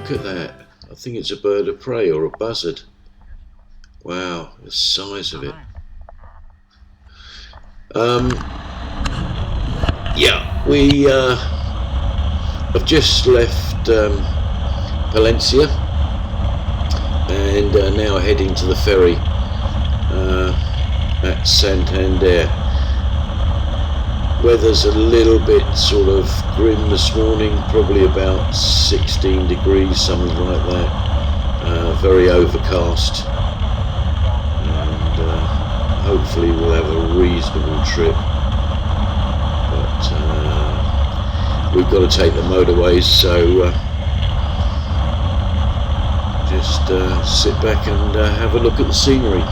Look at that. I think it's a bird of prey or a buzzard. Wow, the size of it. Yeah, we have just left Palencia and now heading to the ferry at Santander. Weather's a little bit sort of grim this morning, probably about 16 degrees, something like that. Very overcast, and hopefully we'll have a reasonable trip. But we've got to take the motorways, so just sit back and have a look at the scenery.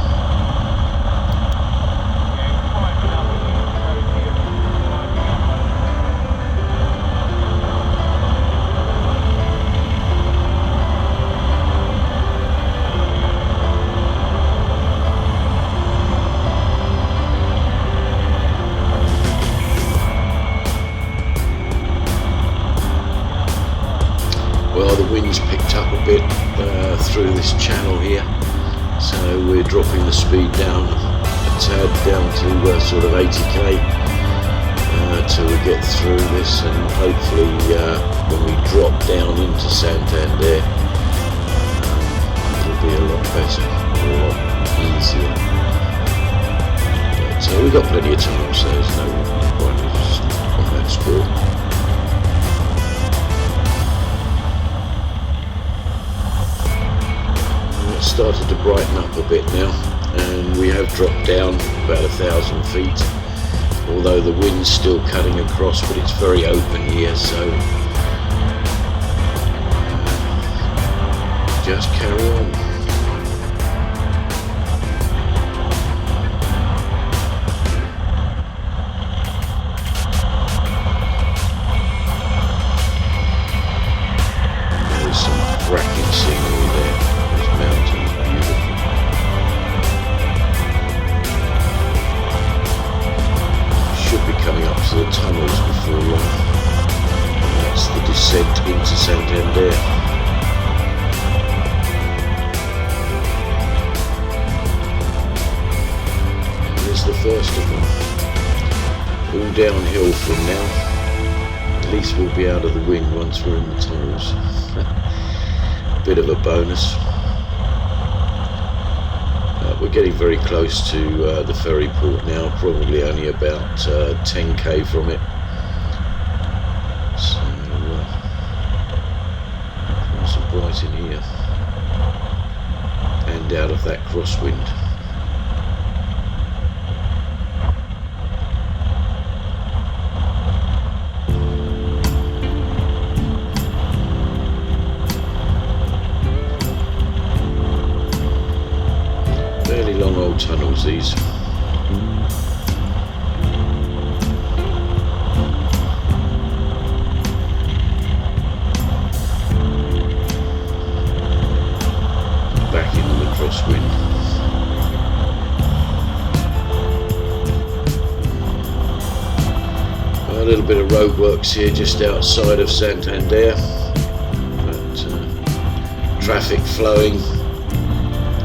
Well, the wind's picked up a bit through this channel here, so we're dropping the speed down a tad, down to sort of 80k till we get through this, and hopefully when we drop down into Santander it'll be a lot better, a lot easier. But we've got plenty of time, so there's no worries on that score. Started to brighten up a bit now, and we have dropped down about 1,000 feet, although the wind's still cutting across, but it's very open here, so just carry on. There's some cracking scenery there. Mountains, beautiful. Should be coming up to the tunnels before long. That's the descent into Santander. And there's the first of them. All downhill from now. At least we'll be out of the wind once we're in the tunnels. Bit of a bonus. We're getting very close to the ferry port now, probably only about 10k from it. So, nice and bright in here, and out of that crosswind. Fairly long old tunnels, these. Back into the crosswind. A little bit of roadworks here just outside of Santander, but traffic flowing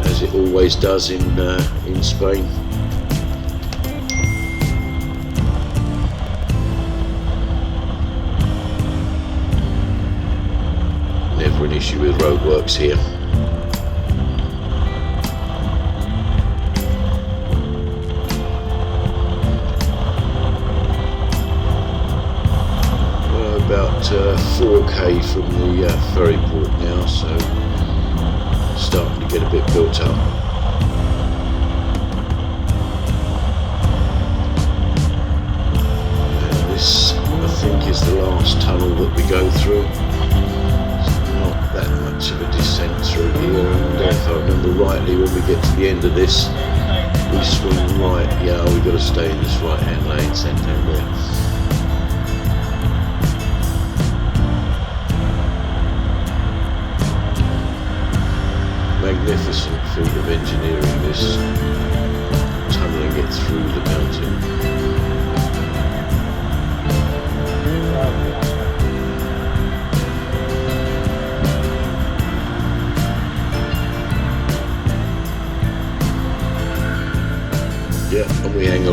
as it always does in Spain. Never an issue with roadworks here. We're about 4k from the ferry port now, so starting to get a bit built up. And this, I think, is the last tunnel that we go through. It's not that much of a descent through here, and if I remember rightly, when we get to the end of this, we swing right. Yeah, we've got to stay in this right hand lane, Santander. Magnificent feat of engineering, this tunneling it through the mountain.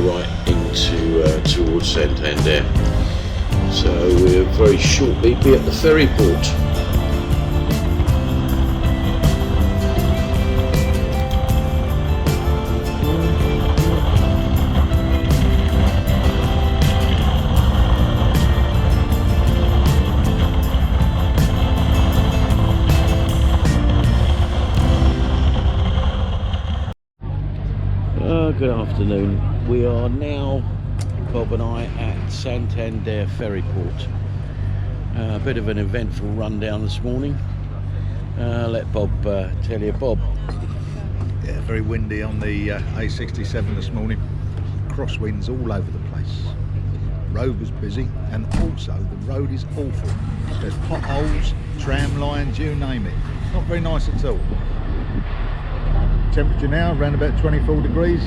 right into towards Santander. So we'll very shortly be at the ferry port. Good afternoon. We are now, Bob and I, at Santander Ferry port. A bit of an eventful rundown this morning. Let Bob tell you. Bob. Yeah, very windy on the A67 this morning. Crosswinds all over the place. Road was busy, and also the road is awful. There's potholes, tram lines, you name it. Not very nice at all. Temperature now around about 24 degrees.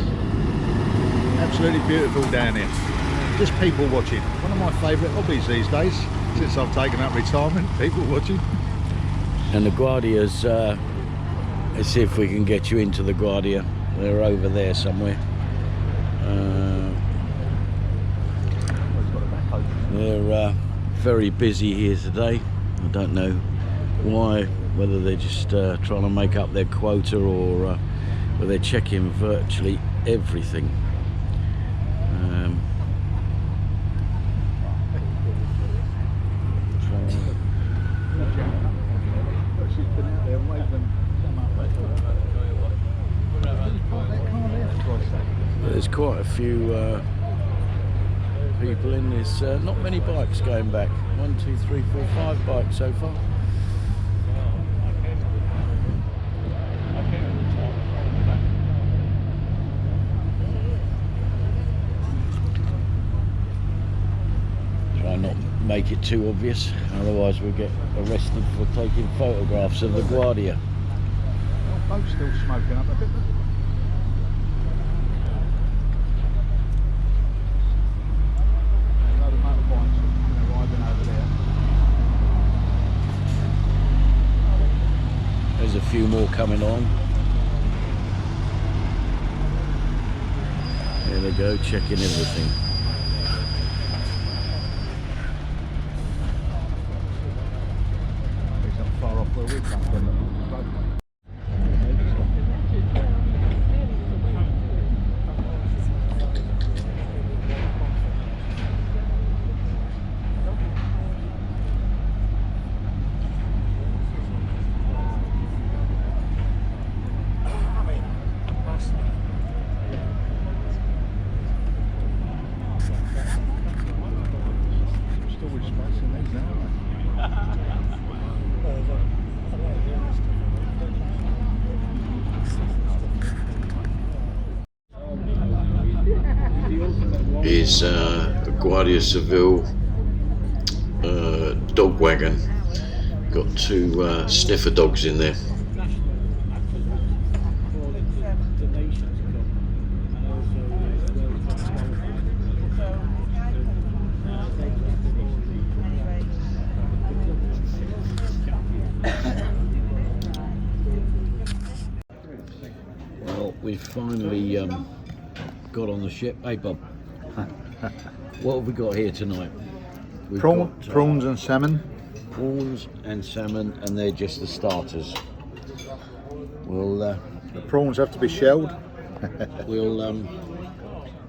Absolutely beautiful down here. Just people watching. One of my favourite hobbies these days, since I've taken up retirement, people watching. And the Guardias, let's see if we can get you into the Guardia. They're over there somewhere. They're very busy here today. I don't know why, whether they're just trying to make up their quota or whether they're checking virtually everything. There's quite a few people in this. Not many bikes going back. 1, 2, 3, 4, 5 bikes so far. Try not make it too obvious, otherwise we'll get arrested for taking photographs of the Guardia. Well, boat's still smoking up a bit. There's a few more coming on. There they go, checking everything. It's not far off where we come from. Is a Guardia Civil dog wagon. Got 2 sniffer dogs in there. Well, we've finally got on the ship. Hey Bob, what have we got here tonight? We've got, prawns and salmon. Prawns and salmon, and they're just the starters. We'll The prawns have to be shelled. we'll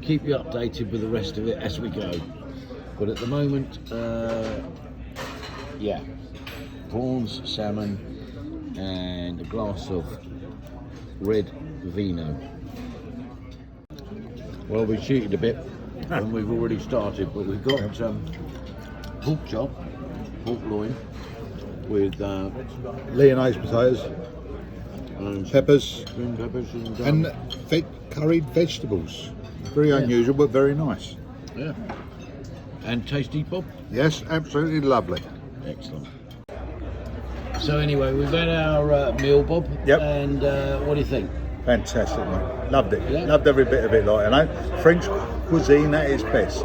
keep you updated with the rest of it as we go. But at the moment, yeah, prawns, salmon, and a glass of red vino. Well, we cheated a bit and we've already started, but we've got pork chop, pork loin with Lyonnaise potatoes, peppers, green peppers and curried vegetables. Very unusual, but very nice. Yeah. And tasty, Bob? Yes, absolutely lovely. Excellent. So anyway, we've had our meal, Bob. Yep. And what do you think? Fantastic, mate. Loved it. Yeah. Loved every bit of it, like, you know. French cuisine at its best.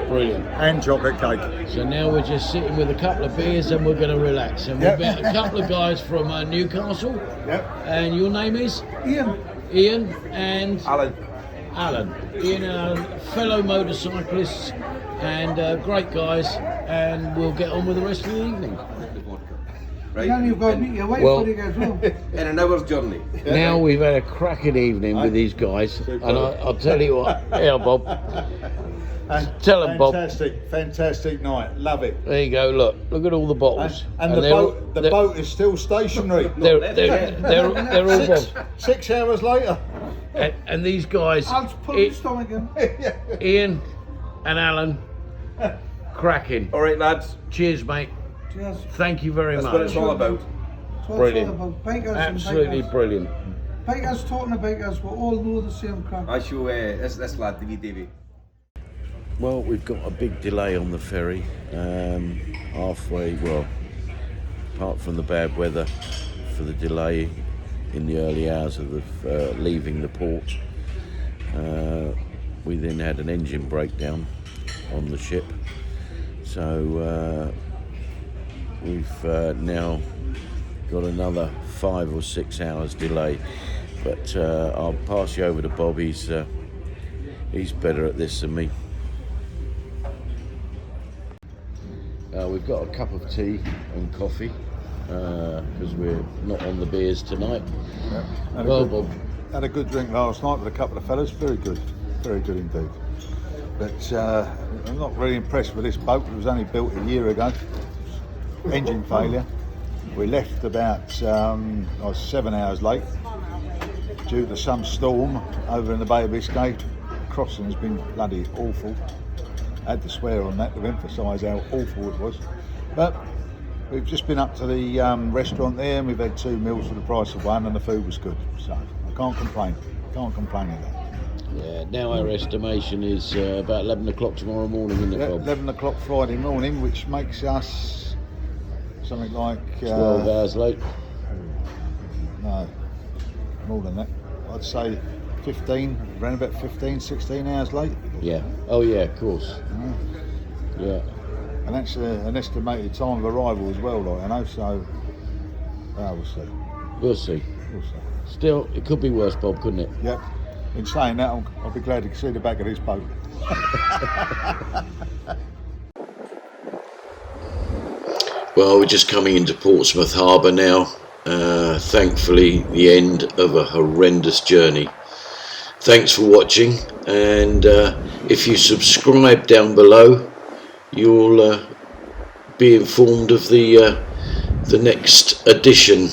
Brilliant. And chocolate cake. So now we're just sitting with a couple of beers and we're going to relax. And we've met a couple of guys from Newcastle. Yep. And your name is? Ian. Ian and? Alan. Alan. Ian and Alan, fellow motorcyclists and great guys, and we'll get on with the rest of the evening. Right. Now you've got to meet your wife Well, for you as well. In an hour's journey. Now we've had a cracking evening with these guys, and I'll tell you what. Yeah, Bob. Tell them, Bob. Fantastic night. Love it. There you go. Look at all the bottles. And the boat is still stationary. They're all Bob. 6 hours later. And these guys, I'll put the stomach in. Ian and Alan, cracking. All right, lads. Cheers, mate. Cheers. Thank you very That's much. what it's all about. That's what Brilliant. it's all about. Bikers Absolutely and bikers. brilliant. Bikers talking to bikers, we all know the same crap. I show this lad, Davy. Well, we've got a big delay on the ferry. Halfway, well, apart from the bad weather for the delay in the early hours of the leaving the port, we then had an engine breakdown on the ship. So we've now got another 5 or 6 hours delay. But I'll pass you over to Bob. He's better at this than me. We've got a cup of tea and coffee because we're not on the beers tonight. Yeah, Bob. Had a good drink last night with a couple of fellas. Very good indeed. But I'm not really impressed with this boat. It was only built a year ago. Engine failure. We left about 7 hours late due to some storm over in the Bay of Biscay. Crossing's been bloody awful. I had to swear on that to emphasise how awful it was. But we've just been up to the restaurant there, and we've had 2 meals for the price of one, and the food was good. So I can't complain. Can't complain of that. Yeah, now our estimation is about 11 o'clock tomorrow morning, isn't it, Bob? 11 o'clock Friday morning, which makes us something like 12 hours late. No, more than that. I'd say 15, around about 15, 16 hours late. Yeah. Oh yeah, of course. Yeah. And that's an estimated time of arrival as well, like, I know, so we'll see. We'll see. We'll see. Still, it could be worse, Bob, couldn't it? Yep. In saying that, I'll be glad to see the back of this boat. Well, we're just coming into Portsmouth Harbour now. Thankfully, the end of a horrendous journey. Thanks for watching, and if you subscribe down below, you'll be informed of the next edition